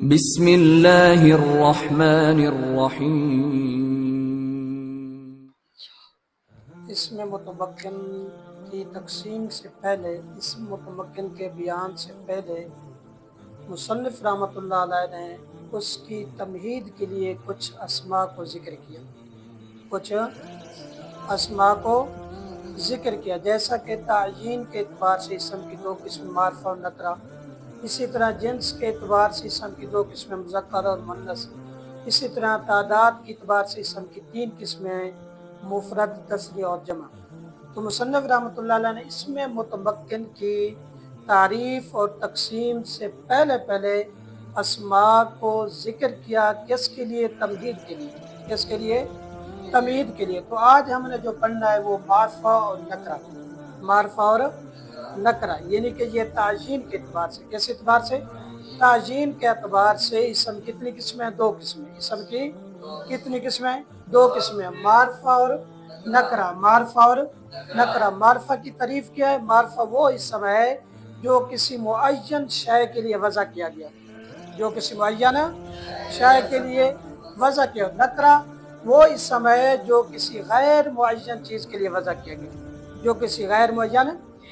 بسم اللہ الرحمن الرحیم۔ اسم متمکن کی تقسیم سے پہلے، اسم متمکن کے بیان سے پہلے مصنف رحمۃ اللہ علیہ نے اس کی تمہید کے لیے کچھ اسماء کو ذکر کیا، جیسا کہ تعیین کے اعتبار سے اسم کی دو قسم معرفہ اور نکرہ، اسی طرح جنس کے اعتبار سے اسم کی دو قسمیں مذکر اور مؤنث، اسی طرح تعداد کے اعتبار سے اسم کی تین قسمیں مفرد، تثنیہ اور جمع۔ تو مصنف رحمۃ اللہ علیہ نے اسم متمکن کی تعریف اور تقسیم سے پہلے اسماء کو ذکر کیا، کس کے لیے؟ تمہید کے لیے۔ کس کے لیے؟ تمہید کے لیے۔ تو آج ہم نے جو پڑھنا ہے وہ معرفہ اور نکرہ، معرفہ اور نکرہ، یعنی کہ یہ تعیین کے اعتبار سے۔ کس اعتبار سے؟ تعیین کے اعتبار سے اسم کتنی قسمیں؟ دو قسمیں۔ اسم کی کتنی قسمیں؟ دو قسمیں، معرفہ اور نکرہ۔ معرفہ اور نکرہ۔ معرفہ کی تعریف کیا ہے؟ معرفہ وہ اسم ہے جو کسی معین شے کے لیے وضع کیا گیا، جو کسی معین شے کے لیے وضع کیا۔ نکرہ وہ اسم ہے جو کسی غیر معین چیز کے لیے وضع کیا گیا، جو کسی غیر معین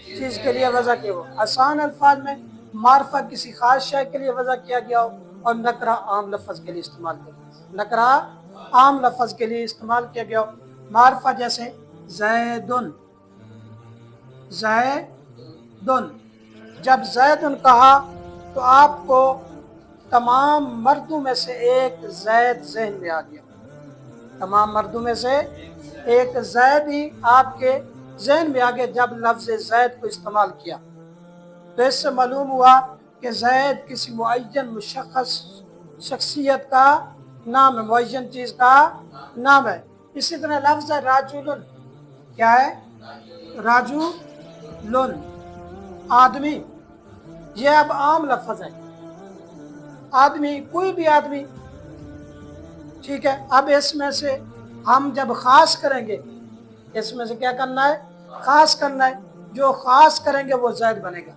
چیز کے لیے وضع کیا ہو۔ آسان الفاظ میں معرفہ کسی خاص شے کے لیے وضع کیا گیا ہو، اور نکرہ عام لفظ کے لیے استعمال کیا گیا۔ نکرہ عام لفظ کے لیے استعمال کیا گیا ہو۔ معرفہ جیسے زیدن، زیدن، جب زیدن کہا تو آپ کو تمام مردوں میں سے ایک زید ذہن میں آ گیا، تمام مردوں میں سے ایک زید ہی آپ کے ذہن میں آگے جب لفظ زید کو استعمال کیا۔ تو اس سے معلوم ہوا کہ زید کسی معین مشخص شخصیت کا نام ہے، معین چیز کا نام ہے۔ اسی طرح لفظ راجلن، کیا ہے؟ راجلن، آدمی، یہ اب عام لفظ ہے، آدمی، کوئی بھی آدمی، ٹھیک ہے۔ اب اس میں سے ہم جب خاص کریں گے، اس میں سے کیا کرنا ہے؟ خاص کرنا ہے۔ جو خاص کریں گے وہ زید بنے گا۔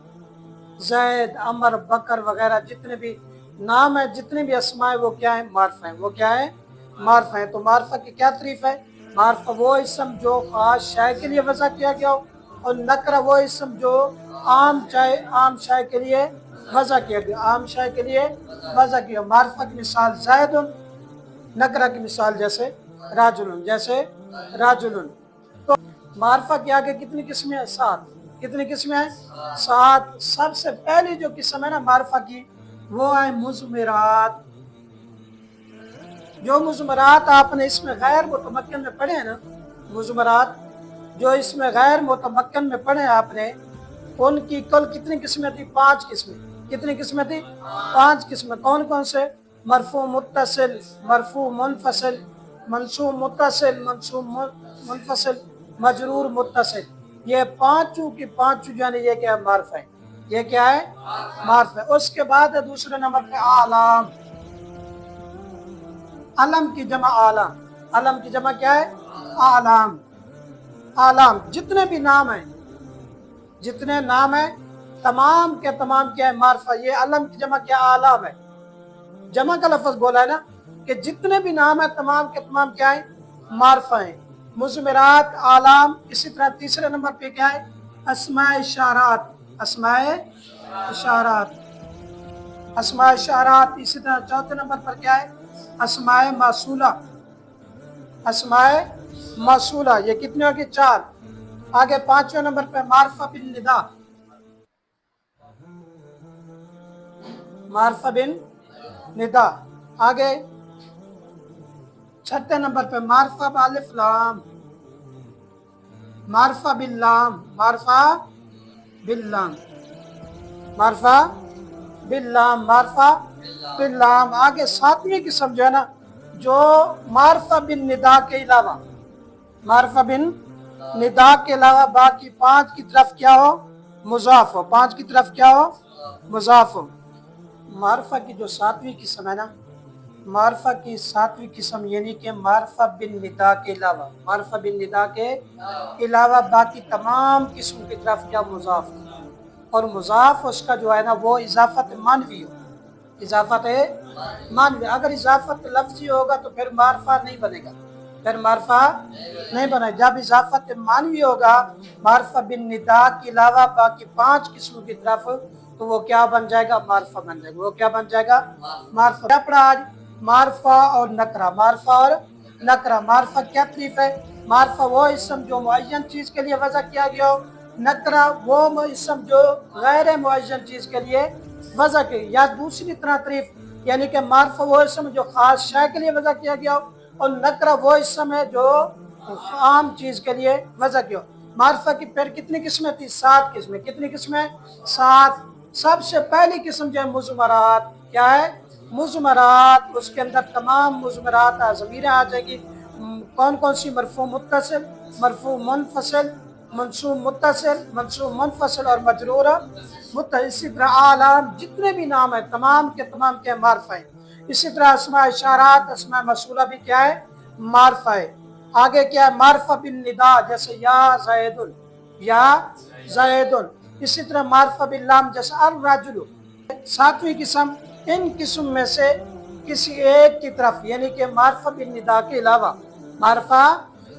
زید، عمر، بکر وغیرہ جتنے بھی نام ہیں، جتنے بھی اسماء ہیں، وہ کیا ہیں؟ معرفہ ہیں۔ وہ کیا ہیں؟ معرفہ ہیں۔ تو معرفہ کی کیا تعریف ہے؟ معرفہ وہ اسم جو خاص شے کے لیے وضع کیا گیا ہو، اور نکرہ وہ اسم جو عام شے کے لیے وضع کیا گیا، عام شے کے لیے وضع کیا۔ معرفہ کی مثال زید، نکرہ کی مثال جیسے راجلن، جیسے راجلن۔ تو معرفہ کے آگے کتنی قسمیں ہیں؟ 7۔ کتنی قسمیں ہیں؟ 7۔ سب سے پہلی جو قسم ہے نا معرفہ کی، وہ ہے مضمرات۔ جو مضمرات آپ نے اس میں غیر متمکن میں پڑھے ہیں نا، مضمرات جو اس میں غیر متمکن میں پڑھے ہیں آپ نے، ان کی کل کتنی قسمیں تھی؟ 5 قسمیں۔ کتنی قسمیں تھی؟ 5 قسمیں۔ کون کون سے؟ مرفوع متصل، مرفوع منفصل، منصوب متصل، منصوب منفصل، مجرور متصل۔ یہ پانچوں کی پانچوں یعنی یہ کیا ہے؟ معرفہ ہے۔ یہ کیا ہے؟ معرفہ ہے۔ اس کے بعد دوسرے نمبر پہ اعلام۔ علم کی جمع اعلام۔ علم کی جمع کیا ہے؟ اعلام۔ اعلام جتنے بھی نام ہیں، جتنے نام ہیں تمام کے تمام کیا ہے؟ معرفہ۔ یہ علم کی جمع کیا؟ اعلام ہے۔ جمع کا لفظ بولا ہے نا، کہ جتنے بھی نام ہیں تمام کے تمام کیا ہیں؟ معرفہ ہیں۔ مضمرات، اعلام۔ اسی طرح تیسرے نمبر پہ کیا ہے؟ اسماء اشارات۔ اسماء اشارات، اسماء اشارات۔ اسی طرح چوتھے نمبر پر کیا ہے؟ اسماء موصولہ۔ اسماء موصولہ، یہ کتنے ہوگی؟ 4۔ آگے 5ویں نمبر پہ معرفہ بالندا۔ معرفہ بالندا۔ آگے 6 نمبر پہ معرفہ بالف لام۔ معرفہ باللام۔ معرفہ باللام۔ معرفہ باللام۔ معرفہ باللام۔ آگے 7ویں قسم جو ہے نا، جو معرفہ بالندا کے علاوہ، معرفہ بالندا کے علاوہ باقی 5 کی طرف کیا ہو؟ مضاف ہو۔ 5 کی طرف کیا ہو؟ مضاف ہو۔ معرفہ کی جو 7ویں قسم ہے نا، معرفہ کی 7ویں قسم یعنی کہ معرفہ بالندا کے علاوہ، معرفہ بالندا کے علاوہ باقی تمام قسم کی طرف کیا؟ مضاف ہو۔ اور مضاف اس کا جو ہے نا وہ اضافت معنوی ہو، اضافت مانوی. اگر اضافت لفظی ہوگا تو پھر معرفہ نہیں بنے گا، پھر معرفہ نہیں بنے. جب اضافت مانوی ہوگا معرفہ بالندا کے علاوہ باقی 5 قسموں کی طرف، تو وہ کیا بن جائے گا؟ معرفہ بن جائے گا. وہ کیا بن جائے گا؟ معرفہ. کیا پڑھا آج؟ معرفہ اور نکرہ. معرفہ اور نکرہ. معرفہ کیا تعریف ہے؟ معرفہ وہ اسم جو معین چیز کے لیے وضع کیا گیا ہو، نکرہ وہ اسم جو غیر معین چیز کے لیے وضع کی. یا دوسری طرح تعریف، یعنی کہ معرفہ وہ اسم جو خاص شے کے لیے وضع کیا گیا ہو، اور نکرہ وہ اسم ہے جو عام چیز کے لیے وضع کیا ہو. معرفہ کی پھر کتنی قسمیں تھی؟ 7 قسمیں. کتنی قسمیں؟ 7. سب سے پہلی قسم جو ہے مضمرات. کیا ہے؟ مضمرات. اس کے اندر تمام مضمرات ضمیریں آ جائے گی. کون کون سی؟ مرفوع متصل، مرفوع منفصل، منصوب متصل، منصوب منفصل اور مجرور متصل. اسی طرح اعلام جتنے بھی نام ہیں تمام کے تمام کے معرفہ ہیں. اسی طرح اسماء اشارات، اسماء موصولہ بھی کیا ہے؟ معرفہ ہے. آگے کیا ہے؟ معرفہ بالندا، جیسے یا زید، یا زید. اسی طرح معرفہ باللام، جیسے الرجل. 7ویں قسم، ان قسم میں سے کسی ایک کی طرف، یعنی کہ معرفہ بالندا کے علاوہ، معرفہ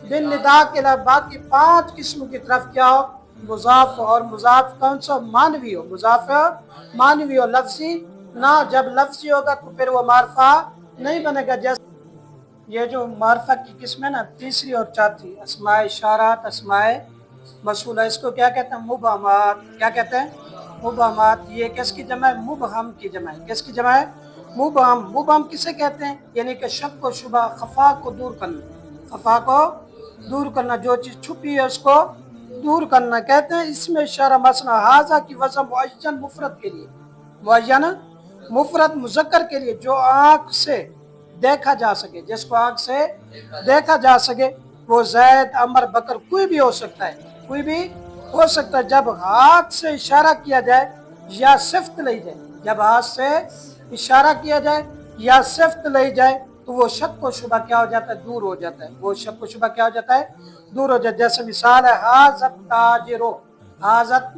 بالندا کے علاوہ باقی 5 قسموں کی طرف کیا ہو؟ مضاف. اور مضاف کون سا؟ مانوی ہو. مضاف مانوی ہو، لفظی نہ. جب لفظی ہوگا تو پھر وہ معرفہ نہیں بنے گا. جیسے یہ جو معرفہ کی قسم ہے نا، تیسری اور چوتھی، اسماء اشارات، اسماء موصولہ، اس کو کیا کہتے ہیں؟ مبہمات. کیا کہتے ہیں؟ مبہمات. یہ کس کی جمع ہے؟ مبہم کی جمع ہے. کس کی جمع ہے؟ مبہم. مبہم کسے کہتے ہیں؟ یعنی کہ شک و شبہ، خفا کو دور کرنا. خفا کو دور کرنا، جو چیز چھپی ہے اس کو دور کرنا. کہتے ہیں اس میں اشارہ مثلا حاضہ کی وضع معین مفرد کے لیے، معین مفرد مذکر کے لیے جو آنکھ سے دیکھا جا سکے، جس کو آنکھ سے دیکھا جا سکے. وہ زید، عمر، بکر کوئی بھی ہو سکتا ہے، کوئی بھی ہو سکتا ہے. جب ہاتھ سے اشارہ کیا جائے یا صفت لی جائے، جب ہاتھ سے اشارہ کیا جائے یا صفت لی جائے تو وہ شک و شبہ کیا ہو جاتا ہے؟ دور ہو جاتا ہے. وہ شک و شبہ کیا ہو جاتا ہے؟ دور ہو جاتا ہے. جیسے مثال ہے حاضت تاجرو، حاضت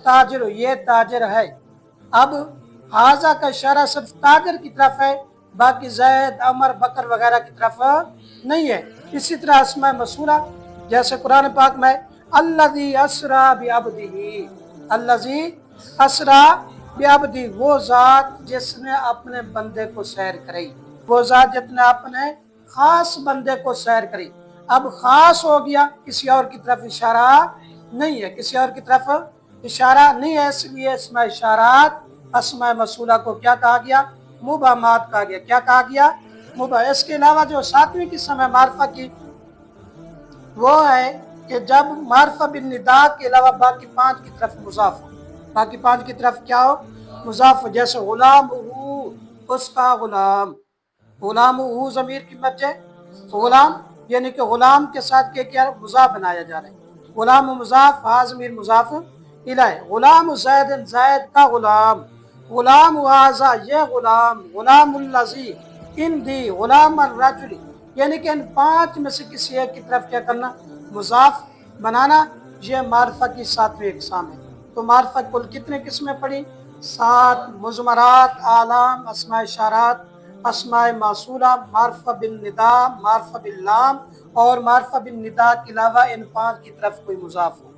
تاجرو، یہ تاجر ہے. اب حاضہ کا اشارہ صرف تاجر کی طرف ہے، باقی زید، عمر، بکر وغیرہ کی طرف نہیں ہے. اسی طرح اسماء موصولہ، جیسے قرآن پاک میں الذی اسری بعبدہ، الذی اسری بعبدہ، وہ ذات جس نے اپنے بندے کو سیر کری، وہ ذات جس نے اپنے خاص بندے کو سیر کری. اب خاص ہو گیا، کسی اور کی طرف اشارہ نہیں ہے، کسی اور کی طرف اشارہ نہیں ہے. اس لیے اسماء اشارات، اسماء موصولہ کو کیا کہا گیا؟ مبہمات کہا گیا. کیا کہا گیا؟ مبہم. اس کے علاوہ جو 7ویں قسم ہے معرفہ کی، وہ ہے کہ جب معرفہ بالندا کے علاوہ باقی 5 کی طرف مضاف ہو، باقی 5 کی طرف کیا ہو؟ مضاف ہو. جیسے غلام ہو، اس کا غلام. غلام ہو ضمیر کی مرجع غلام، یعنی کہ غلام کے ساتھ کیا مضاف بنایا جا رہا ہے. غلام مضاف، ہا ضمیر مضاف الیہ. غلام زید، زید کا غلام. غلام حاضہ، یہ غلام. غلام الذی، ان دی. غلام الرجل، یعنی کہ ان 5 میں سے کسی ایک کی طرف کیا کرنا؟ مضاف بنانا. یہ معرفہ کی 7ویں اقسام ہے. تو معرفہ کل کتنے قسمیں پڑھی؟ 7. مضمرات، اعلام، اسماء اشارات، اسماء موصولہ، معرفہ بالندا، معرفہ باللام، اور معرفہ بالندا کے علاوہ ان 5 کی طرف کوئی مضاف ہو.